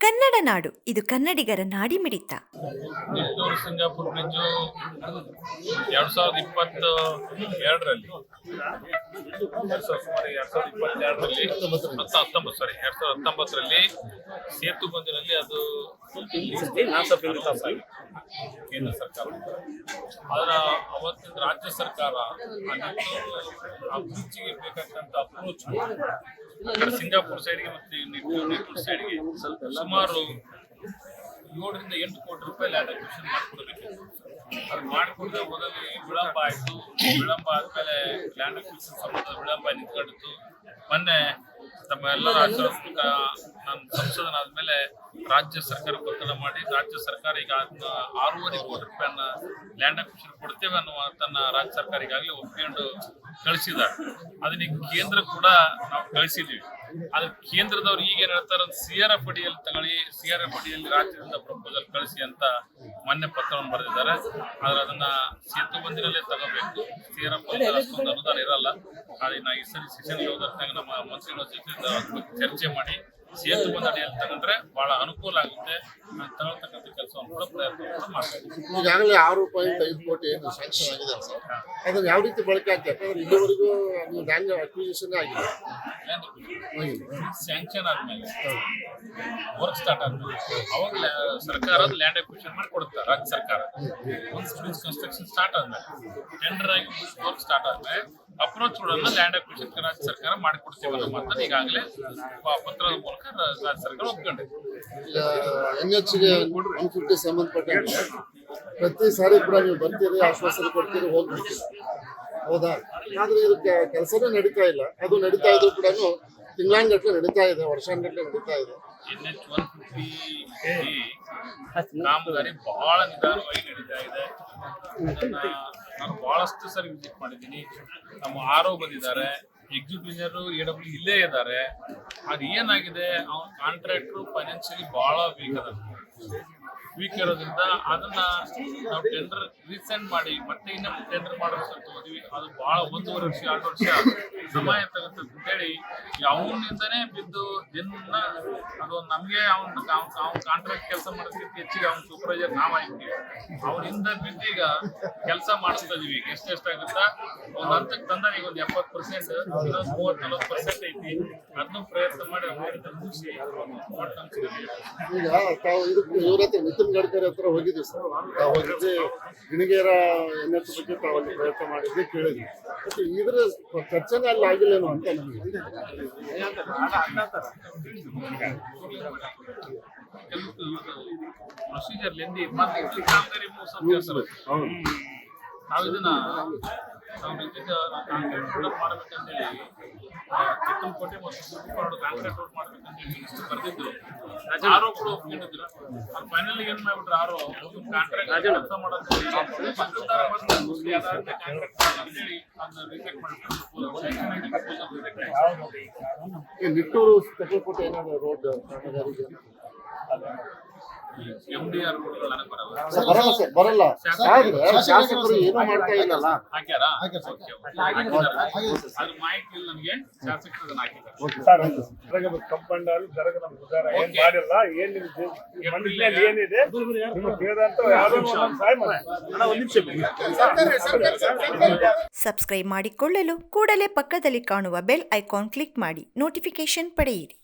ಕನ್ನಡ ನಾಡು, ಇದು ಕನ್ನಡಿಗರ ನಾಡಿಮಿಡಿತ. Nittur Singapore bridge 2022ರಲ್ಲಿ Setu ಬಂದಿನಲ್ಲಿ ಅದು ಕೇಂದ್ರ ಸರ್ಕಾರ ಅದರ ಅವತ್ತಿನ ರಾಜ್ಯ ಸರ್ಕಾರ ಆ ಬ್ರಿಡ್ಜಿಗೆ ಬೇಕಾದಂತ ಅಪ್ರೋಚ್ ಸಿಂಗಾಪುರ್ ಸೈಡ್ಗೆ ಮತ್ತೆ ನಿಟ್ಟೂರು ಸೈಡ್ಗೆ ಸುಮಾರು 7 ರಿಂದ 8 ಕೋಟಿ ರೂಪಾಯಿ ಲ್ಯಾಂಡ್ ಅಕ್ವಿಸಿಷನ್ ಮಾಡಿಕೊಡಬೇಕು. ಅದು ಮಾಡಿಕೊಂಡ್ರೆ ಮೊದಲು ವಿಳಂಬ ಆಯಿತು. ವಿಳಂಬ ಆದ್ಮೇಲೆ ಲ್ಯಾಂಡ್ ಅಕ್ವಿಸಿಷನ್ ಸಂಬಂಧ ವಿಳಂಬ ನಿಂತ್ಕೊಂಡಿತ್ತು. ಮೊನ್ನೆ ತಮ್ಮ ಎಲ್ಲ ನಾನು ಸಂಸದನಾದ್ಮೇಲೆ ರಾಜ್ಯ ಸರ್ಕಾರಕ್ಕೆ ಒತ್ತಡ ಮಾಡಿ ರಾಜ್ಯ ಸರ್ಕಾರ ಈಗ 6.5 ಕೋಟಿ ರೂಪಾಯಿಯನ್ನ ಲ್ಯಾಂಡ್ ಅಕ್ವಿಸಿಷನ್ ಕೊಡ್ತೇವೆ ಅನ್ನುವ ತನ್ನ ರಾಜ್ಯ ಸರ್ಕಾರ ಈಗಾಗಲೇ ಒಪ್ಪಿಕೊಂಡು ಕಳಿಸಿದ್ದಾರೆ. ಅದನ್ನ ಕೇಂದ್ರ ಕೂಡ ನಾವು ಕಳಿಸಿದ್ದೀವಿ. ಆದ್ರೆ ಕೇಂದ್ರದವ್ರು ಈಗ ಏನ್ ಹೇಳ್ತಾರೆ, CRF ಅಡಿಯಲ್ಲಿ ತಗೊಳ್ಳಿ, CRF ಅಡಿಯಲ್ಲಿ ರಾಜ್ಯದಿಂದ ಪ್ರಪೋಸಲ್ ಕಳಿಸಿ ಅಂತ ಮೊನ್ನೆ ಪತ್ರವನ್ನು ಬರೆದಿದ್ದಾರೆ. ಆದ್ರೆ ಅದನ್ನ ಸೇತು ಬಂದಿರಲ್ಲೇ ತಗೋಬೇಕು. CRF ಅಷ್ಟೊಂದು ಅನುದಾನ ಇರಲ್ಲ. ಅದನ್ನ ಈ ಸರಿ ಸೆಷನ್ ಯೋಜನೆಯಾಗ ನಮ್ಮ ಮಂತ್ರಿಗಳ ಜೊತೆ ಚರ್ಚೆ ಮಾಡಿ ಸೇತು ಬಂದಡಿಯಲ್ಲಿ ತಗೊಂಡ್ರೆ ಬಹಳ ಅನುಕೂಲ ಆಗುತ್ತೆ. ತಗೊಳ್ತಕ್ಕಂಥ ಕೆಲಸವನ್ನು ಕೂಡ ಪ್ರಯತ್ನ ಮಾಡ್ತೀವಿ. ಈಗಾಗಲೇ 6.5 ಕೋಟಿ ಏನು ಸ್ಯಾಂಕ್ಷನ್ ಆಗಿದೆ ಸರ್, ಅದನ್ನ ಯಾವ ರೀತಿ ಬಳಕೆ ಆಗ್ತದೆ? ಯಾಕಂದ್ರೆ ಇಲ್ಲಿವರೆಗೂ ನೀವು ಲ್ಯಾಂಡ್ ಅಕ್ವಿಸಿಷನ್ ಆಗಿದೆ. ಸ್ಯಾಂಕ್ಷನ್ ಆದ್ಮೇಲೆ ವರ್ಕ್ ಸ್ಟಾರ್ಟ್ ಆದ್ಮೇಲೆ ಅವಾಗ ಸರ್ಕಾರ ಲ್ಯಾಂಡ್ ಅಕ್ವಿಸಿಷನ್ ಮಾಡಿ ಕೊಡುತ್ತೆ ರಾಜ್ಯ ಸರ್ಕಾರ. ಒಂದು ಬ್ರಿಡ್ಜ್ ಕನ್ಸ್ಟ್ರಕ್ಷನ್ ಸ್ಟಾರ್ಟ್ ಆದ್ಮೇಲೆ ಟೆಂಡರ್ ಆಗಿ ವರ್ಕ್ ಸ್ಟಾರ್ಟ್ ಆದ್ಮೇಲೆ ಅಪ್ರೋಚ್ ಗಳನ್ನ ಲ್ಯಾಂಡ್ ಅಕ್ವಿಸಿಷನ್ ರಾಜ್ಯ ಸರ್ಕಾರ ಮಾಡಿಕೊಡ್ತೇವೆ ಅನ್ನೋ ಮಾತನ್ನ ಈಗಾಗಲೇ ಪತ್ರದ ಮೂಲಕ ರಾಜ್ಯ ಸರ್ಕಾರ ಒಪ್ಕೊಂಡಿದೆ. NHಗೆ 150 ಸಂಬಂಧಪಟ್ಟಂತೆ ಪ್ರತಿ ಸಾರಿ ಕೂಡ ನೀವು ಬರ್ತೀರಿ, ಆಶ್ವಾಸನೆ ಕೊಡ್ತೀರಿ, ಹೋಗ್ಬಿಡ್ತೀರಿ, ಹೌದಾ? ಆದ್ರೆ ಇದಕ್ಕೆ ಕೆಲಸನೇ ನಡೀತಾ ಇಲ್ಲ. ಅದು ನಡೀತಾ ಇದ್ರು ಕೂಡ ತಿಂಗಳಾನ್ಗಟ್ಲೆ ನಡೀತಾ ಇದೆ, ವರ್ಷಾನ್ಗಟ್ಲೆ ನಡೀತಾ ಇದೆ. NH 150 ಕಾಮಗಾರಿ ಬಹಳ ನಿಧಾನವಾಗಿ ನಡೀತಾ ಇದೆ. ನಾನು ಬಹಳಷ್ಟು ಸರಿ ವಿಸಿಟ್ ಮಾಡಿದ್ದೀನಿ. ನಮ್ಮ RO ಬಂದಿದ್ದಾರೆ, ಎಕ್ಸಿಕ್ಯೂಟಿವ್ AW ಇಲ್ಲೇ ಇದ್ದಾರೆ. ಅದು ಏನಾಗಿದೆ, ಅವನ ಕಾಂಟ್ರಾಕ್ಟ್ರು ಫೈನಾನ್ಷಿಯಲಿ ಬಹಳ ವೀಕ್ ಇರೋದ್ರಿಂದ ಅದನ್ನ ನಾವು ಟೆಂಡರ್ ರೀಸೆಂಡ್ ಮಾಡಿ ಮತ್ತೆ ಇನ್ನೊಂದು ಟೆಂಡರ್ ಮಾಡೋದಕ್ಕೆ ಹೋದ್ವಿ. ಅದು ಬಹಳ 1.5 ವರ್ಷ 2 ವರ್ಷ ಸಮಯ ತಗುತ್ತೆ ಅಂತ ಹೇಳಿ ಅವನಿಂದನೇ ಬಿದ್ದು ದಿನ ಅದು ನಮಗೆ ಅವ್ನ ಕಾಂಟ್ರಾಕ್ಟ್ ಕೆಲಸ ಮಾಡೋದಕ್ಕಿಂತ ಹೆಚ್ಚಿಗೆ ಅವ್ನ ಸೂಪರ್ವೈಸರ್ ನಾವು ಆಗಿದ್ದೀವಿ. ಅವನಿಂದ ಬಿದ್ದೀಗ ಕೆಲಸ ಮಾಡಿಸ್ತಾ ಇದೀವಿ. ಎಷ್ಟಾಗುತ್ತಾ ಒಂದು ಹಂತಕ್ಕೆ ತಂದ ಈಗ ಒಂದು 70%, 30-40% ಐತಿ. ಅದನ್ನು ಪ್ರಯತ್ನ ಮಾಡಿ ಈಗ ತಾವು ಇವ್ರ ಹತ್ರ ನಿತಿನ್ ಗಡ್ಕರಿ ಹತ್ರ ಹೋಗಿದ್ವಿ ಸರ್. ತಾವು ಹೋಗಿದ್ದೆ ಗಿಣಿಗೇರ NH ಬಗ್ಗೆ ತಾವಲ್ಲಿ ಪ್ರಯತ್ನ ಮಾಡಿದ್ವಿ, ಕೇಳಿದ್ವಿ. ಮತ್ತೆ ಇದ್ರ ಚರ್ಚೆನೇ ಅಲ್ಲಿ ಆಗಿಲ್ಲೇನೋ ಅಂತ ನಮಗೆ ಪ್ರೊಸೀಜರ್ ಲೆಂದಿ ನಾವು ಇದನ್ನ ಮಾಡ್ಬೇಕಂತೇಳಿ ಚಿಕ್ಕನಕೋಟೆ ಮತ್ತು ಸುರ್ಪುರ ಕಾಂಕ್ರೀಟ್ ರೋಡ್ ಮಾಡ್ಬೇಕಂತೇಳಿ ಮಿನಿಸ್ಟರ್ ಬರ್ದಿದ್ರು. RO ಕೂಡ ಒಪ್ಕೊಂಡಿದ್ರು. ಅದು ಫೈನಲ್ ಏನ್ ಮಾಡ್ಬಿಟ್ರು, RO ಕಾಂಟ್ರಾಕ್ಟ್ ಕೆಲಸ ಮಾಡೋದು ನಿಟ್ಟೂರು ತಗಲ್ಕೋಟೆ ಏನಾದ್ರು ರೋಡ್ ಕಾಮಗಾರಿಗೆ MDR ರೋಡ್ಗಳು ನನಗೆ ಬರಲ್ಲ ಸರ್, ಬರಲ್ಲ. ಆದ್ರೆ ಶಾಸಕರು ಏನೂ ಮಾಡ್ತಾ ಇಲ್ಲಲ್ಲ. ಹಾಕ್ಯಾರ ಅದ್ರ ಮಾಹಿತಿ ಇಲ್ಲ ನನಗೆ. ಶಾಸಕರು ಹಾಕಿದ್ದಾರೆ. ಕಂಪೌಂಡರ್ ಜರಗ ಏನ್ ಮಾಡಿಲ್ಲ, ಏನಿದೆ ಸಬ್ಸ್ಕ್ರೈಬ್ ಮಾಡಿಕೊಳ್ಳಲು ಕೂಡಲೇ ಪಕ್ಕದಲ್ಲಿ ಕಾಣುವ ಬೆಲ್ ಐಕಾನ್ ಕ್ಲಿಕ್ ಮಾಡಿ ನೋಟಿಫಿಕೇಶನ್ ಪಡೆಯಿರಿ.